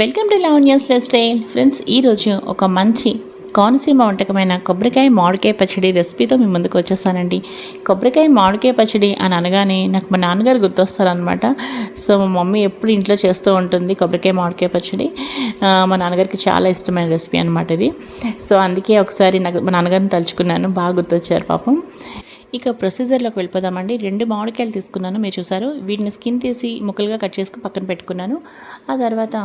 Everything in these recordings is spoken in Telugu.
Welcome to Lavanya's life style. Friends, ఈరోజు ఒక మంచి కోనసీమ వంటకమైన కొబ్బరికాయ మామిడికాయ పచ్చడి రెసిపీతో మీ ముందుకు వచ్చేసానండి. కొబ్బరికాయ మామిడికాయ పచ్చడి అని అనగానే నాకు మా నాన్నగారు గుర్తొస్తారనమాట. సో మా మమ్మీ ఎప్పుడు ఇంట్లో చేస్తూ ఉంటుంది కొబ్బరికాయ మామిడికాయ పచ్చడి. మా నాన్నగారికి చాలా ఇష్టమైన రెసిపీ అనమాట ఇది. సో అందుకే ఒకసారి నాకు మా నాన్నగారిని తలుచుకున్నాను, బాగా గుర్తొచ్చారు పాపం. ఇక ప్రొసీజర్లోకి వెళ్ళిపోదామండి. 2 మామిడికాయలు తీసుకున్నాను, మీరు చూసారు. వీటిని స్కిన్ తీసి ముక్కలుగా కట్ చేసుకుని పక్కన పెట్టుకున్నాను. ఆ తర్వాత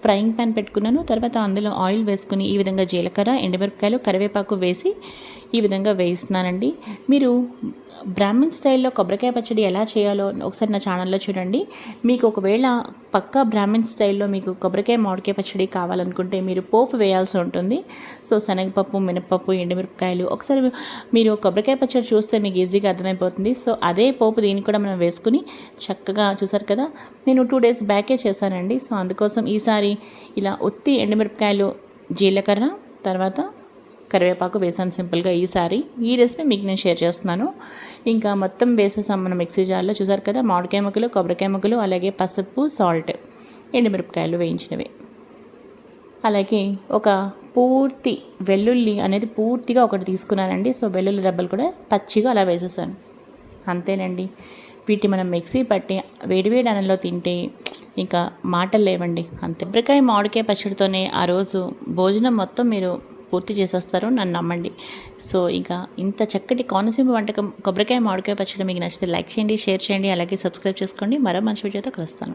ఫ్రైయింగ్ ప్యాన్ పెట్టుకున్నాను. తర్వాత అందులో ఆయిల్ వేసుకుని ఈ విధంగా జీలకర్ర, ఎండుమిరపకాయలు, కరివేపాకు వేసి ఈ విధంగా వేయిస్తున్నానండి. మీరు బ్రాహ్మణ్ స్టైల్లో కొబ్బరికాయ పచ్చడి ఎలా చేయాలో ఒకసారి నా ఛానల్లో చూడండి. మీకు ఒకవేళ పక్కా బ్రాహ్మణ్ స్టైల్లో మీకు కొబ్బరికాయ మామిడికాయ పచ్చడి కావాలనుకుంటే మీరు పోపు వేయాల్సి ఉంటుంది. సో శనగపప్పు, మినపప్పు, ఎండుమిరపకాయలు, ఒకసారి మీరు కొబ్బరికాయ పచ్చడి చూస్తే మీకు ఈజీగా అర్థమైపోతుంది. సో అదే పోపు దీన్ని కూడా మనం వేసుకుని చక్కగా చూసారు కదా. నేను 2 days బ్యాకే చేశానండి. సో అందుకోసం ఈసారి ఇలా ఒత్తి ఎండుమిరపకాయలు, జీలకర్ర, తర్వాత కరివేపాకు వేసాను సింపుల్గా. ఈసారి ఈ రెసిపీ మీకు నేను షేర్ చేస్తున్నాను. ఇంకా మొత్తం వేసేసాం మనం మిక్సీ జార్లో. చూసారు కదా, మామిడికాయ ముక్కలు, కొబ్బరికాయ ముక్కలు, అలాగే పసుపు, సాల్ట్, ఎండుమిరపకాయలు వేయించినవి, అలాగే ఒక పూర్తి వెల్లుల్లి అనేది పూర్తిగా ఒకటి తీసుకున్నానండి. సో వెల్లుల్లి రబ్బలు కూడా పచ్చిగా అలా వేసేసాను. అంతేనండి. వీటిని మనం మిక్సీ పట్టి వేడివేడి అన్నంలో తింటే ఇంకా మాటలు లేవండి. అంతే. కొబ్బరికాయ మామిడికాయ పచ్చడితోనే ఆ రోజు భోజనం మొత్తం మీరు పూర్తి చేసేస్తారు, నన్ను నమ్మండి. సో ఇంకా ఇంత చక్కటి కోనసీమ వంటకం కొబ్బరికాయ మామిడికాయ పచ్చడి మీకు నచ్చితే లైక్ చేయండి, షేర్ చేయండి, అలాగే సబ్స్క్రైబ్ చేసుకోండి. మరో మంచి వీడియోతో కలుస్తాను.